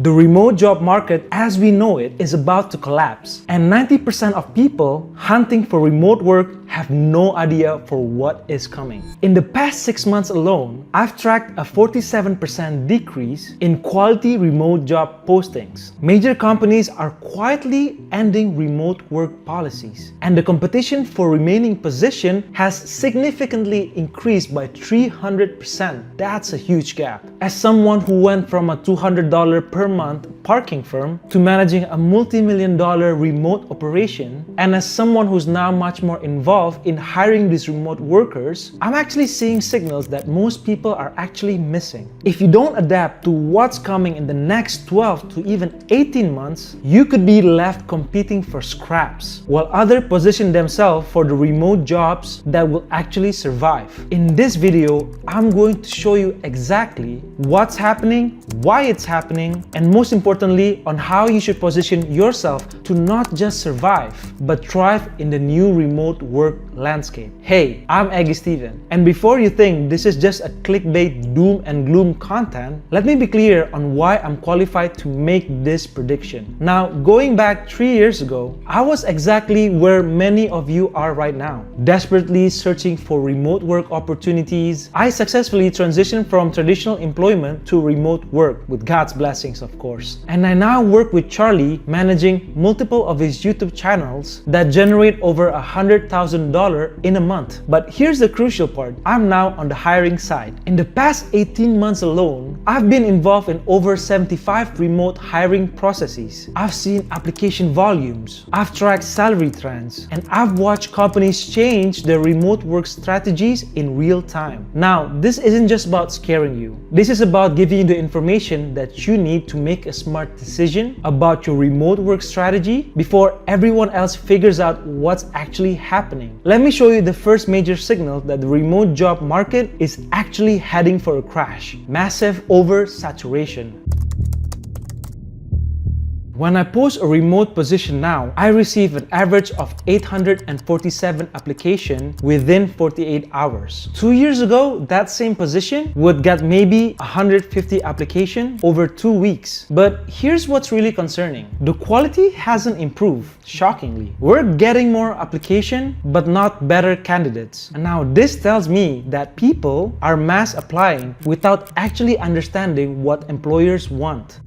The remote job market as we know it is about to collapse, and 90% of people hunting for remote work have no idea for what is coming. In the past 6 months alone, I've tracked a 47% decrease in quality remote job postings. Major companies are quietly ending remote work policies, and the competition for remaining position has significantly increased by 300%. That's a huge gap. As someone who went from a $200 per month parking firm to managing a multi-million-dollar remote operation, and as someone who's now much more involved in hiring these remote workers, I'm actually seeing signals that most people are actually missing. If you don't adapt to what's coming in the next 12 to even 18 months, you could be left competing for scraps, while others position themselves for the remote jobs that will actually survive. In this video, I'm going to show you exactly what's happening, why it's happening, and most importantly, on how you should position yourself to not just survive, but thrive in the new remote work landscape. Hey, I'm Eggy Steven, and before you think this is just a clickbait doom and gloom content, let me be clear on why I'm qualified to make this prediction. Now, going back 3 years ago, I was exactly where many of you are right now, desperately searching for remote work opportunities. I successfully transitioned from traditional employment to remote work, with God's blessings, of course. And I now work with Charlie, managing multiple of his YouTube channels that generate over $100,000 in a month. But here's the crucial part. I'm now on the hiring side. In the past 18 months alone, I've been involved in over 75 remote hiring processes. I've seen application volumes, I've tracked salary trends, and I've watched companies change their remote work strategies in real time. Now, this isn't just about scaring you. This is about giving you the information that you need to make a smart decision about your remote work strategy before everyone else figures out what's actually happening. Let me show you the first major signal that the remote job market is actually heading for a crash: massive oversaturation. When I post a remote position now, I receive an average of 847 applications within 48 hours. 2 years ago, that same position would get maybe 150 applications over 2 weeks. But here's what's really concerning. The quality hasn't improved, shockingly. We're getting more applications, but not better candidates. And now this tells me that people are mass applying without actually understanding what employers want.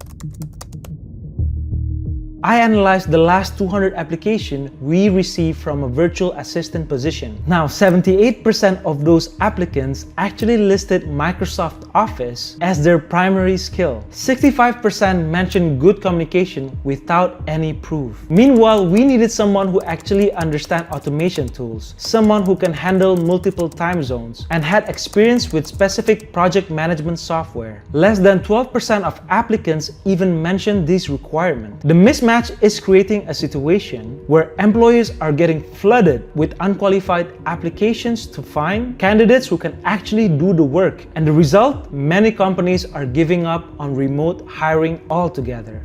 I analyzed the last 200 applications we received from a virtual assistant position. Now, 78% of those applicants actually listed Microsoft Office as their primary skill. 65% mentioned good communication without any proof. Meanwhile, we needed someone who actually understands automation tools, someone who can handle multiple time zones, and had experience with specific project management software. Less than 12% of applicants even mentioned these requirements. The mismatch is creating a situation where employers are getting flooded with unqualified applications to find candidates who can actually do the work. And the result, many companies are giving up on remote hiring altogether.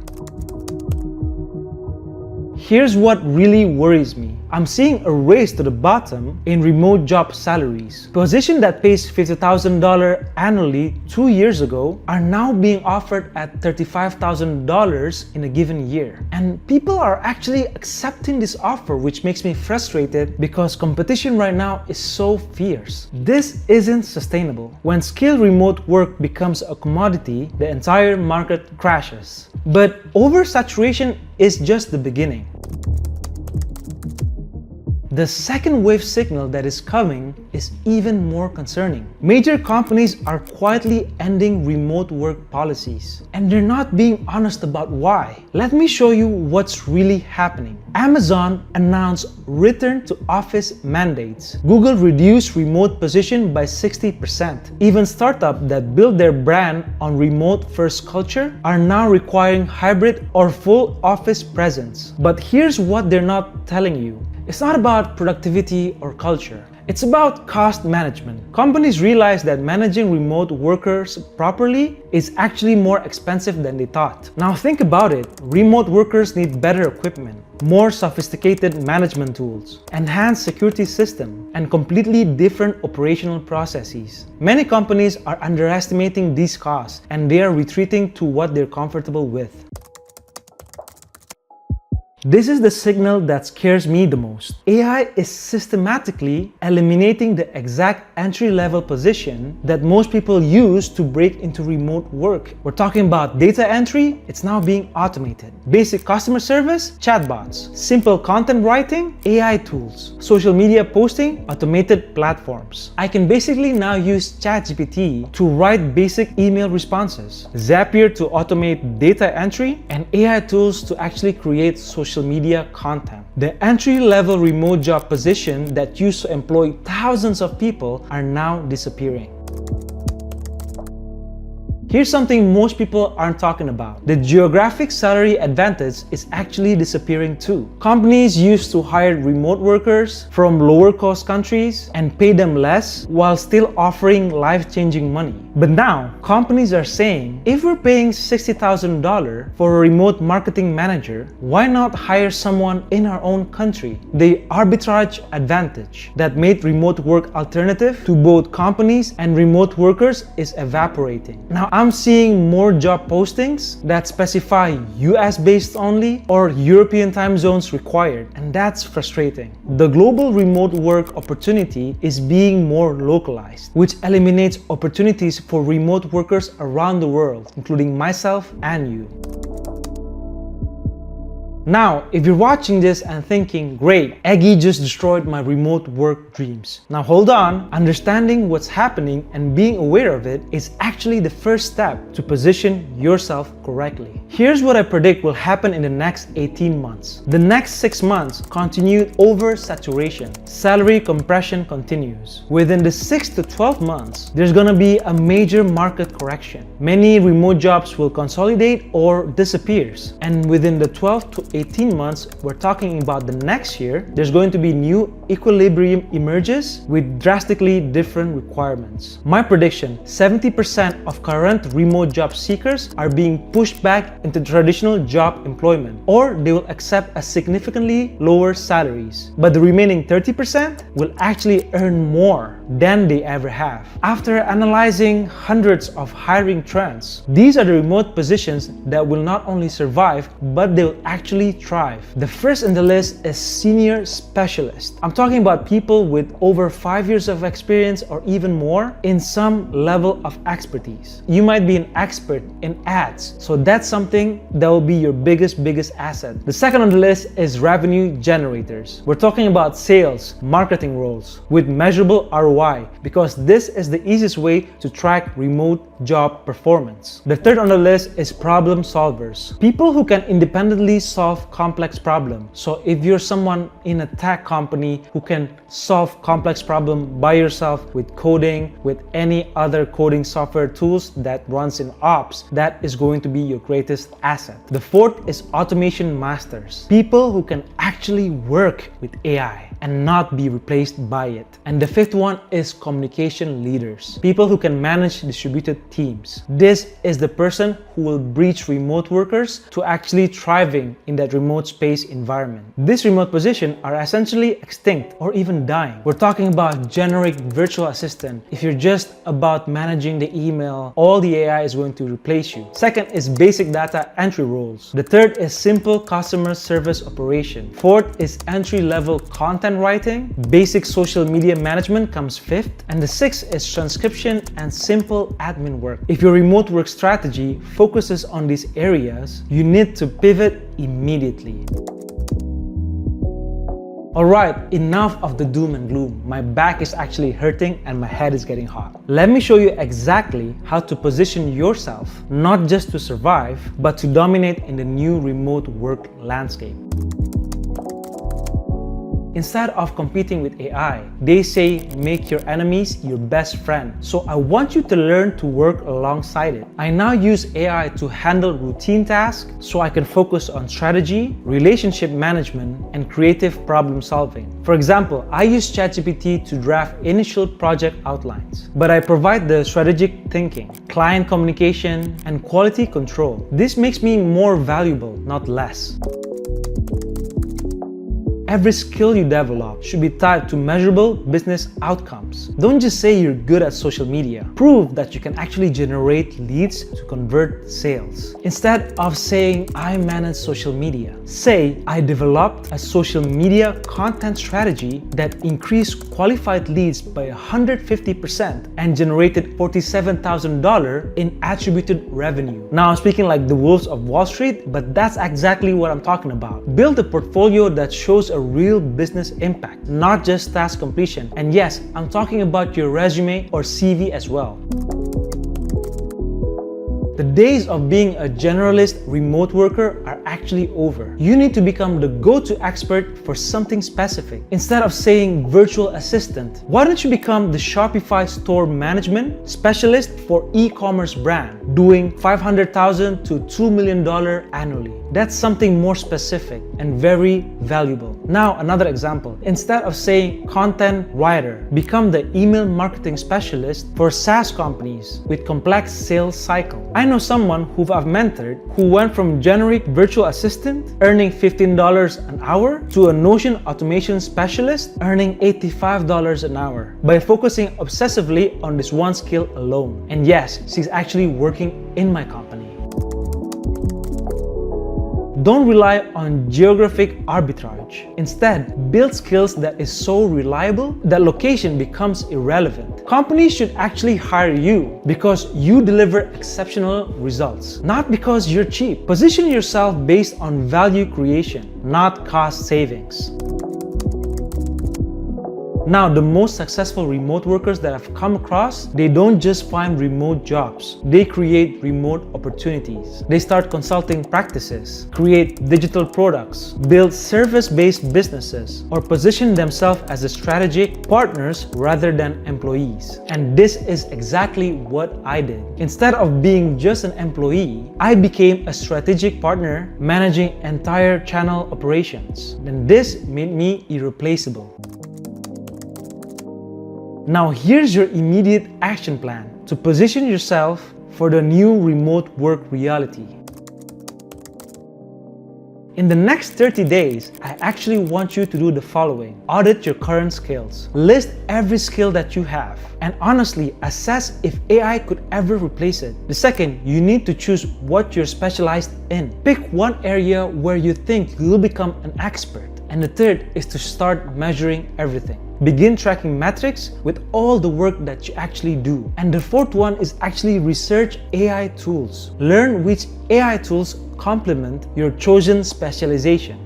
Here's what really worries me. I'm seeing a race to the bottom in remote job salaries. Positions that pays $50,000 annually 2 years ago are now being offered at $35,000 in a given year. And people are actually accepting this offer, which makes me frustrated because competition right now is so fierce. This isn't sustainable. When skilled remote work becomes a commodity, the entire market crashes. But oversaturation is just the beginning. The second wave signal that is coming is even more concerning. Major companies are quietly ending remote work policies, and they're not being honest about why. Let me show you what's really happening. Amazon announced return to office mandates. Google reduced remote position by 60%. Even startups that build their brand on remote first culture are now requiring hybrid or full office presence. But here's what they're not telling you. It's not about productivity or culture. It's about cost management. Companies realize that managing remote workers properly is actually more expensive than they thought. Now think about it. Remote workers need better equipment, more sophisticated management tools, enhanced security system, and completely different operational processes. Many companies are underestimating these costs and they are retreating to what they're comfortable with. This is the signal that scares me the most. AI is systematically eliminating the exact entry-level position that most people use to break into remote work. We're talking about data entry, it's now being automated. Basic customer service, chatbots. Simple content writing, AI tools. Social media posting, automated platforms. I can basically now use ChatGPT to write basic email responses, Zapier to automate data entry, and AI tools to actually create social media content. The entry-level remote job position that used to employ thousands of people are now disappearing. Here's something most people aren't talking about. The geographic salary advantage is actually disappearing too. Companies used to hire remote workers from lower cost countries and pay them less while still offering life-changing money. But now, companies are saying, if we're paying $60,000 for a remote marketing manager, why not hire someone in our own country? The arbitrage advantage that made remote work alternative to both companies and remote workers is evaporating. Now, I'm seeing more job postings that specify US based only or European time zones required, and that's frustrating. The global remote work opportunity is being more localized, which eliminates opportunities for remote workers around the world, including myself and you. Now, if you're watching this and thinking, great, Eggy just destroyed my remote work dreams. Now hold on, understanding what's happening and being aware of it is actually the first step to position yourself correctly. Here's what I predict will happen in the next 18 months. The next 6 months, continued oversaturation. Salary compression continues. Within the 6 to 12 months, there's gonna be a major market correction. Many remote jobs will consolidate or disappears. And within the 12 to 18 months, we're talking about the next year, there's going to be new equilibrium emerges with drastically different requirements. My prediction, 70% of current remote job seekers are being pushed back into traditional job employment, or they will accept a significantly lower salaries. But the remaining 30% will actually earn more than they ever have. After analyzing hundreds of hiring trends, these are the remote positions that will not only survive, but they will actually thrive. The first in the list is senior specialist. I'm talking about people with over 5 years of experience or even more in some level of expertise. You might be an expert in ads, so that's something that will be your biggest asset. The second on the list is revenue generators. We're talking about sales, marketing roles with measurable ROI, because this is the easiest way to track remote job performance. The third on the list is problem solvers. People who can independently solve complex problems. So if you're someone in a tech company who can solve complex problems by yourself with coding, with any other coding software tools that runs in ops, that is going to be your greatest asset. The fourth is automation masters. People who can actually work with AI and not be replaced by it. And the fifth one is communication leaders. People who can manage distributed teams. This is the person who will bridge remote workers to actually thriving in that remote space environment. This remote position are essentially extinct or even dying. We're talking about generic virtual assistant. If you're just about managing the email, all the AI is going to replace you. Second is basic data entry roles. The third is simple customer service operation. Fourth is entry-level content writing. Basic social media management comes fifth. And the sixth is transcription and simple admin work. If your remote work strategy focuses on these areas, you need to pivot immediately. Alright, enough of the doom and gloom. My back is actually hurting and my head is getting hot. Let me show you exactly how to position yourself, not just to survive, but to dominate in the new remote work landscape. Instead of competing with AI, they say make your enemies your best friend. So I want you to learn to work alongside it. I now use AI to handle routine tasks so I can focus on strategy, relationship management, and creative problem solving. For example, I use ChatGPT to draft initial project outlines, but I provide the strategic thinking, client communication, and quality control. This makes me more valuable, not less. Every skill you develop should be tied to measurable business outcomes. Don't just say you're good at social media. Prove that you can actually generate leads to convert sales. Instead of saying, I manage social media, say, I developed a social media content strategy that increased qualified leads by 150% and generated $47,000 in attributed revenue. Now I'm speaking like the wolves of Wall Street, but that's exactly what I'm talking about. Build a portfolio that shows a real business impact, not just task completion. And yes, I'm talking about your resume or CV as well. The days of being a generalist remote worker are actually over. You need to become the go-to expert for something specific. Instead of saying virtual assistant, why don't you become the Shopify store management specialist for e-commerce brand, doing $500,000 to $2 million annually? That's something more specific and very valuable. Now, another example. Instead of saying content writer, become the email marketing specialist for SaaS companies with complex sales cycle. I know someone who I've mentored who went from generic virtual assistant earning $15 an hour to a Notion automation specialist earning $85 an hour by focusing obsessively on this one skill alone. And yes, she's actually working in my company. Don't rely on geographic arbitrage. Instead, build skills that is so reliable that location becomes irrelevant. Companies should actually hire you because you deliver exceptional results, not because you're cheap. Position yourself based on value creation, not cost savings. Now, the most successful remote workers that I've come across, they don't just find remote jobs. They create remote opportunities. They start consulting practices, create digital products, build service-based businesses, or position themselves as a strategic partners rather than employees. And this is exactly what I did. Instead of being just an employee, I became a strategic partner managing entire channel operations. And this made me irreplaceable. Now here's your immediate action plan to position yourself for the new remote work reality. In the next 30 days, I actually want you to do the following. Audit your current skills. List every skill that you have. And honestly, assess if AI could ever replace it. The second, you need to choose what you're specialized in. Pick one area where you think you'll become an expert. And the third is to start measuring everything. Begin tracking metrics with all the work that you actually do. And the fourth one is actually research AI tools. Learn which AI tools complement your chosen specialization.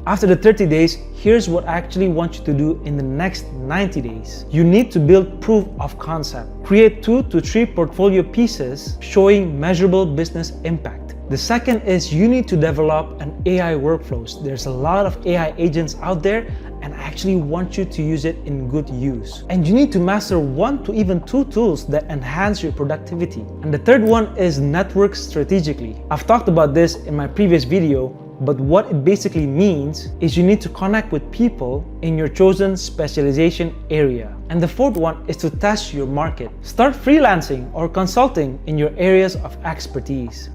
After the 30 days, here's what I actually want you to do in the next 90 days. You need to build proof of concept. Create 2 to 3 portfolio pieces showing measurable business impact. The second is you need to develop an AI workflows. There's a lot of AI agents out there and I actually want you to use it in good use. And you need to master 1 to even 2 tools that enhance your productivity. And the third one is network strategically. I've talked about this in my previous video, but what it basically means is you need to connect with people in your chosen specialization area. And the fourth one is to test your market. Start freelancing or consulting in your areas of expertise.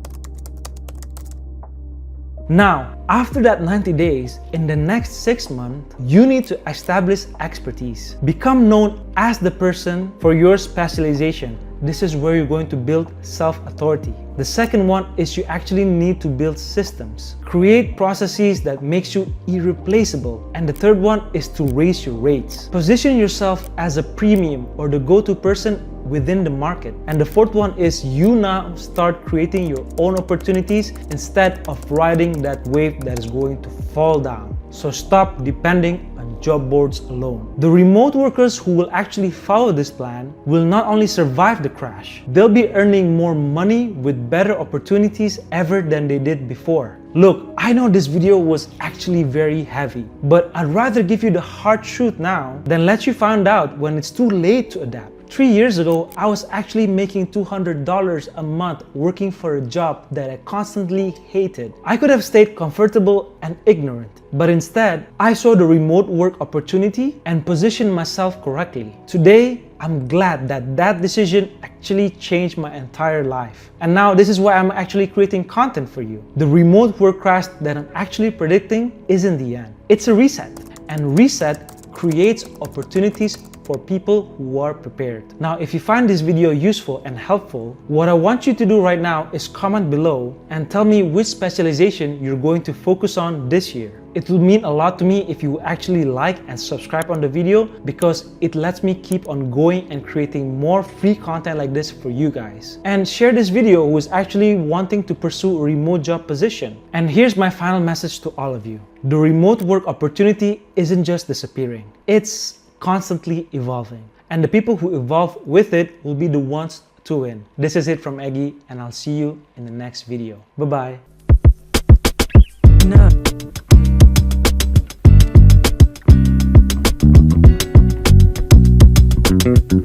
Now, after that 90 days, in the next 6 months, you need to establish expertise. Become known as the person for your specialization. This is where you're going to build self-authority. The second one is you actually need to build systems. Create processes that makes you irreplaceable. And the third one is to raise your rates. Position yourself as a premium or the go-to person within the market. And the fourth one is you now start creating your own opportunities instead of riding that wave that is going to fall down. So stop depending on job boards alone. The remote workers who will actually follow this plan will not only survive the crash, they'll be earning more money with better opportunities ever than they did before. Look, I know this video was actually very heavy, but I'd rather give you the hard truth now than let you find out when it's too late to adapt. 3 years ago, I was actually making $200 a month working for a job that I constantly hated. I could have stayed comfortable and ignorant, but instead, I saw the remote work opportunity and positioned myself correctly. Today, I'm glad that that decision actually changed my entire life. And now this is why I'm actually creating content for you. The remote work crash that I'm actually predicting isn't the end. It's a reset. And reset creates opportunities for people who are prepared. Now, if you find this video useful and helpful, what I want you to do right now is comment below and tell me which specialization you're going to focus on this year. It will mean a lot to me if you actually like and subscribe on the video, because it lets me keep on going and creating more free content like this for you guys. And share this video who is actually wanting to pursue a remote job position. And here's my final message to all of you. The remote work opportunity isn't just disappearing. It's constantly evolving. And the people who evolve with it will be the ones to win. This is it from Eggy, and I'll see you in the next video. Bye-bye.